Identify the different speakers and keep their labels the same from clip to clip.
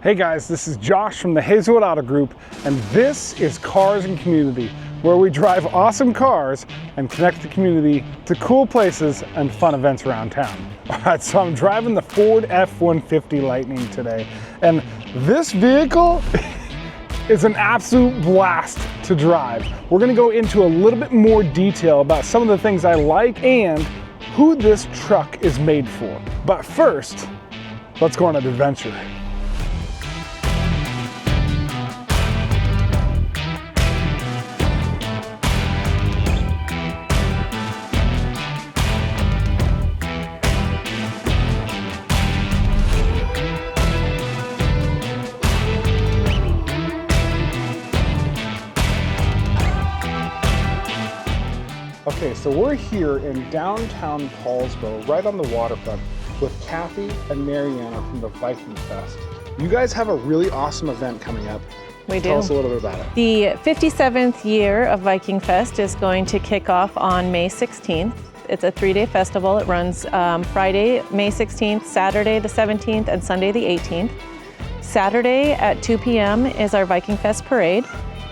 Speaker 1: Hey guys, this is Josh from the Hazelwood Auto Group, and this is Cars and Community, where we drive awesome cars and connect the community to cool places and fun events around town. All right, so I'm driving the Ford F-150 Lightning today, and this vehicle is an absolute blast to drive. We're gonna go into a little bit more detail about some of the things I like and who this truck is made for. But first, let's go on an adventure. Okay, so we're here in downtown Poulsbo, right on the waterfront, with Kathy and Mariana from the Viking Fest. You guys have a really awesome event coming up.
Speaker 2: We do.
Speaker 1: Tell us a little bit about it.
Speaker 2: The 57th year of Viking Fest is going to kick off on May 16th. It's a 3-day festival. It runs Friday, May 16th, Saturday the 17th, and Sunday the 18th. Saturday at 2 p.m. is our Viking Fest parade.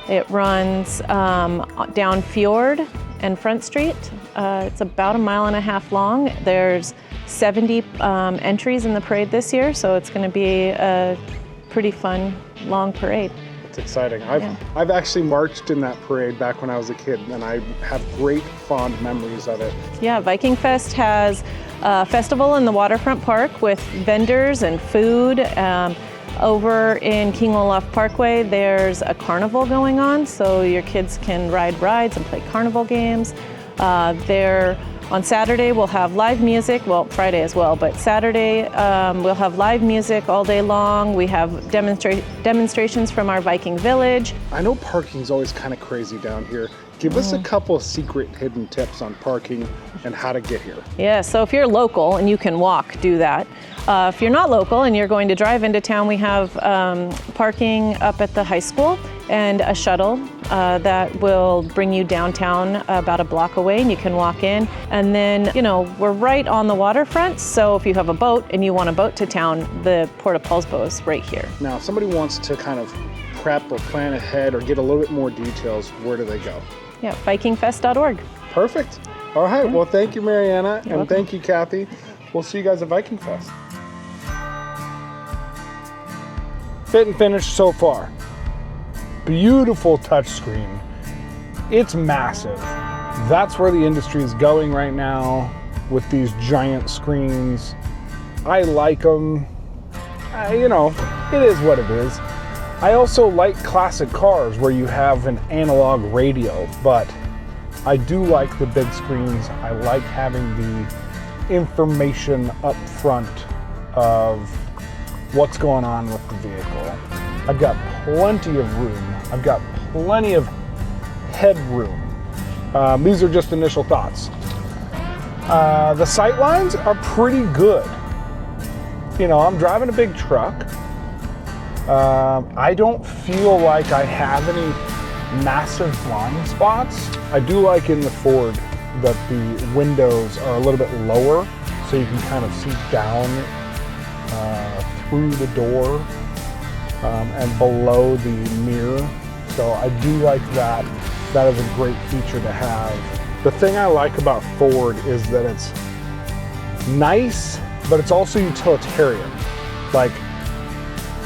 Speaker 2: It runs down Fjord and Front Street. It's about 1.5 miles long. There's 70 entries in the parade this year, so it's going to be a pretty fun, long parade.
Speaker 1: It's exciting. I've actually marched in that parade back when I was a kid, and I have great fond memories of it.
Speaker 2: Yeah, Viking Fest has a festival in the waterfront park with vendors and food. Over in King Olaf Parkway, there's a carnival going on, so your kids can ride rides and play carnival games. On Saturday, we'll have live music, well, Friday as well, but Saturday, we'll have live music all day long. We have demonstrations from our Viking Village.
Speaker 1: I know parking's always kind of crazy down here. Give us a couple of secret hidden tips on parking and how to get here.
Speaker 2: Yeah, so if you're local and you can walk, do that. If you're not local and you're going to drive into town, we have parking up at the high school and a shuttle that will bring you downtown about a block away, and you can walk in. And then, we're right on the waterfront, so if you have a boat and you want a boat to town, the Port of Poulsbo is right here.
Speaker 1: Now, if somebody wants to kind of prep or plan ahead or get a little bit more details, where do they go?
Speaker 2: Yeah, vikingfest.org.
Speaker 1: Perfect. All right, well, thank you, Mariana, and
Speaker 2: welcome.
Speaker 1: thank you, Kathy. We'll see you guys at Viking Fest. Fit and finish so far. Beautiful touchscreen. It's massive. That's where the industry is going right now with these giant screens. I like them. It is what it is. I also like classic cars where you have an analog radio, but I do like the big screens. I like having the information up front of what's going on with the vehicle. I've got plenty of room. I've got plenty of headroom. These are just initial thoughts. The sight lines are pretty good. I'm driving a big truck. I don't feel like I have any massive blind spots. I do like in the Ford that the windows are a little bit lower, so you can kind of see down through the door and below the mirror. So I do like that. That is a great feature to have. The thing I like about Ford is that it's nice, but it's also utilitarian. Like,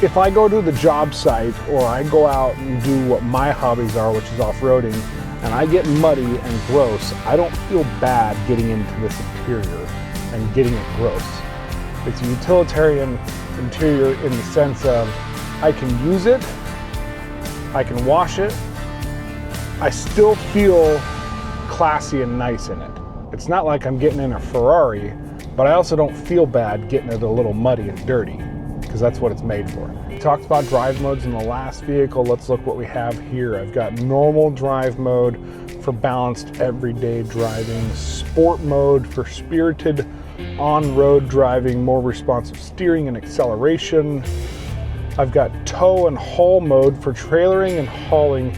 Speaker 1: if I go to the job site or I go out and do what my hobbies are, which is off-roading, and I get muddy and gross, I don't feel bad getting into this interior and getting it gross. It's a utilitarian interior in the sense of I can use it, I can wash it, I still feel classy and nice in it. It's not like I'm getting in a Ferrari, but I also don't feel bad getting it a little muddy and dirty, because that's what it's made for. We talked about drive modes in the last vehicle. Let's look what we have here. I've got normal drive mode for balanced everyday driving, sport mode for spirited on-road driving, more responsive steering and acceleration. I've got tow and haul mode for trailering and hauling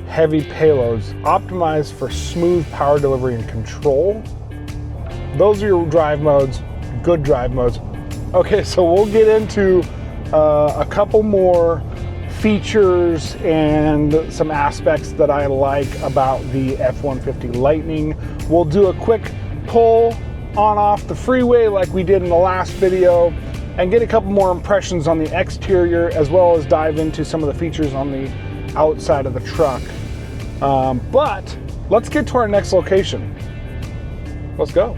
Speaker 1: heavy payloads, optimized for smooth power delivery and control. Those are your drive modes, good drive modes. Okay, so we'll get into a couple more features and some aspects that I like about the F-150 Lightning. We'll do a quick pull on off the freeway like we did in the last video and get a couple more impressions on the exterior, as well as dive into some of the features on the outside of the truck. But let's get to our next location. Let's go.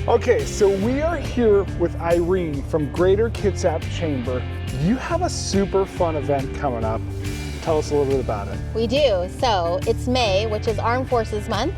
Speaker 1: Okay, so we are here with Irene from Greater Kitsap Chamber. You have a super fun event coming up. Tell us a little bit about it.
Speaker 3: We do. So it's May, which is Armed Forces Month.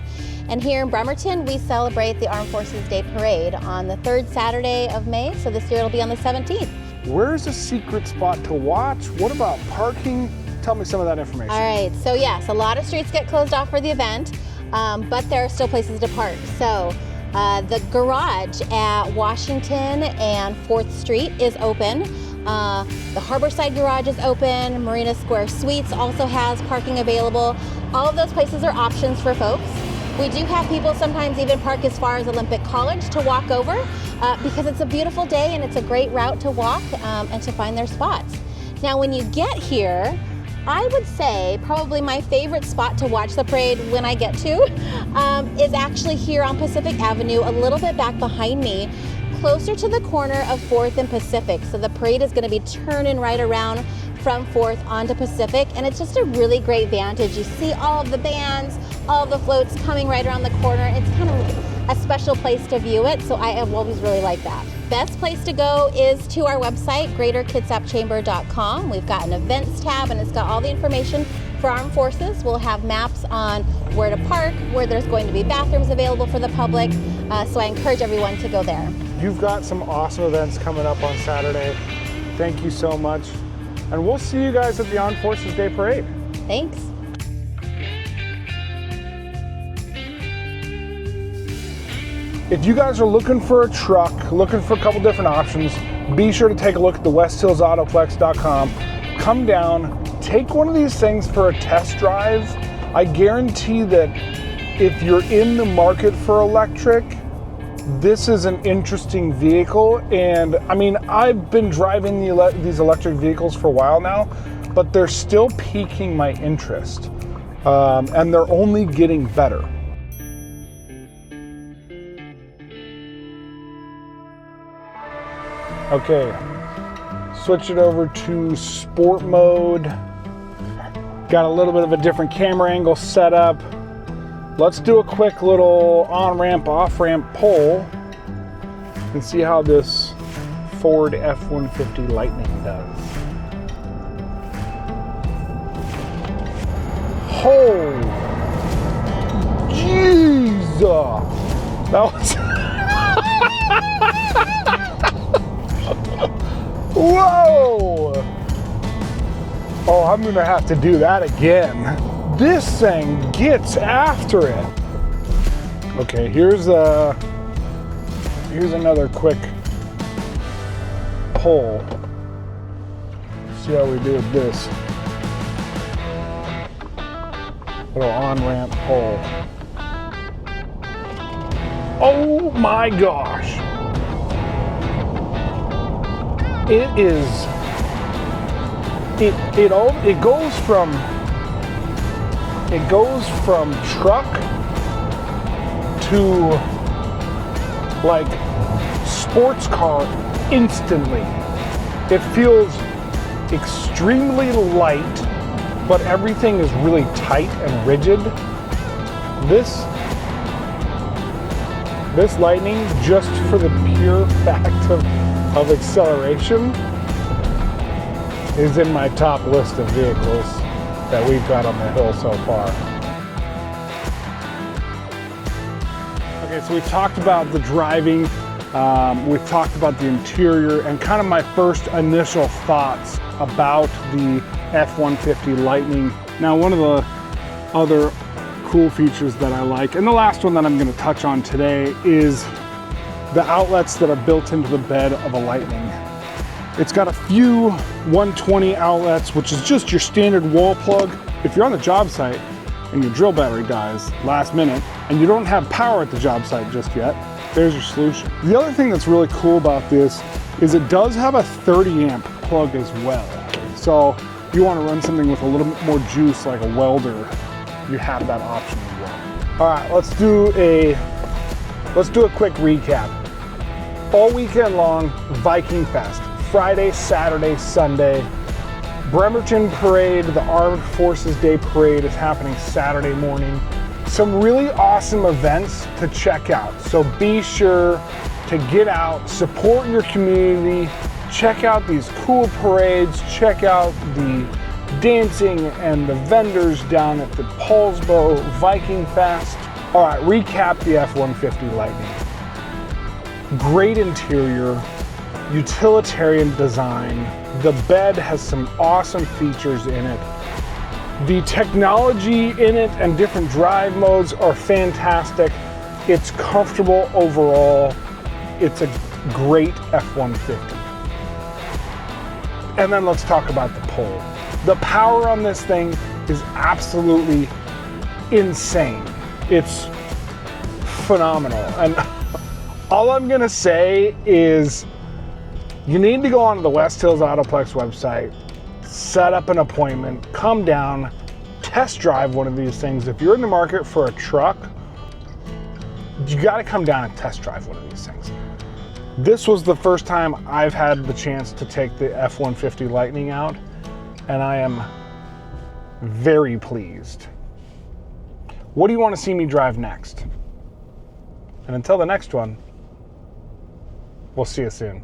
Speaker 3: And here in Bremerton, we celebrate the Armed Forces Day Parade on the 3rd Saturday of May. So this year it'll be on the 17th.
Speaker 1: Where's a secret spot to watch? What about parking? Tell me some of that information.
Speaker 3: All right, so yes, a lot of streets get closed off for the event, but there are still places to park. So the garage at Washington and 4th Street is open. The Harborside Garage is open. Marina Square Suites also has parking available. All of those places are options for folks. We do have people sometimes even park as far as Olympic College to walk over because it's a beautiful day and it's a great route to walk and to find their spots. Now, when you get here, I would say probably my favorite spot to watch the parade when I get to is actually here on Pacific Avenue, a little bit back behind me, closer to the corner of 4th and Pacific. So the parade is going to be turning right around from 4th onto Pacific, and it's just a really great vantage. You see all of the bands, all of the floats coming right around the corner. It's kind of a special place to view it, so I have always really liked that. Best place to go is to our website, greaterkitsapchamber.com. We've got an events tab, and it's got all the information for Armed Forces. We'll have maps on where to park, where there's going to be bathrooms available for the public, so I encourage everyone to go there.
Speaker 1: You've got some awesome events coming up on Saturday. Thank you so much. And we'll see you guys at the Armed Forces Day Parade.
Speaker 3: Thanks.
Speaker 1: If you guys are looking for a truck, looking for a couple different options, be sure to take a look at the westhillsautoplex.com. Come down, take one of these things for a test drive. I guarantee that if you're in the market for electric, this is an interesting vehicle. And I mean, I've been driving these electric vehicles for a while now, but they're still piquing my interest. And they're only getting better. Okay, switch it over to sport mode. Got a little bit of a different camera angle set up. Let's do a quick little on-ramp, off-ramp pull and see how this Ford F-150 Lightning does. Oh, Jesus! That was... Whoa! Oh, I'm gonna have to do that again. This thing gets after it. Okay, here's another quick pull. See how we do with this. Little on-ramp pull. Oh my gosh! It is. It goes from truck to like sports car instantly. It feels extremely light, but everything is really tight and rigid. This Lightning, just for the pure fact of acceleration, is in my top list of vehicles that we've got on the hill so far. Okay, so we talked about the driving, we've talked about the interior, and kind of my first initial thoughts about the F-150 Lightning. Now, one of the other cool features that I like, and the last one that I'm going to touch on today, is the outlets that are built into the bed of a Lightning. It's got a few 120 outlets, which is just your standard wall plug. If you're on the job site and your drill battery dies last minute and you don't have power at the job site just yet, there's your solution. The other thing that's really cool about this is it does have a 30 amp plug as well. So you want to run something with a little bit more juice like a welder, you have that option as well. All right, let's do a quick recap. All weekend long, Viking Fest, Friday, Saturday, Sunday. Bremerton Parade, the Armed Forces Day Parade is happening Saturday morning. Some really awesome events to check out. So be sure to get out, support your community, check out these cool parades, check out the dancing and the vendors down at the Poulsbo Viking Fest. All right, recap the F-150 Lightning. Great interior, utilitarian design. The bed has some awesome features in it. The technology in it and different drive modes are fantastic. It's comfortable overall. It's a great F-150. And then let's talk about the pull. The power on this thing is absolutely insane. It's phenomenal. And all I'm gonna say is you need to go onto the West Hills Autoplex website, set up an appointment, come down, test drive one of these things. If you're in the market for a truck, you gotta come down and test drive one of these things. This was the first time I've had the chance to take the F-150 Lightning out, and I am very pleased. What do you want to see me drive next? And until the next one, we'll see you soon.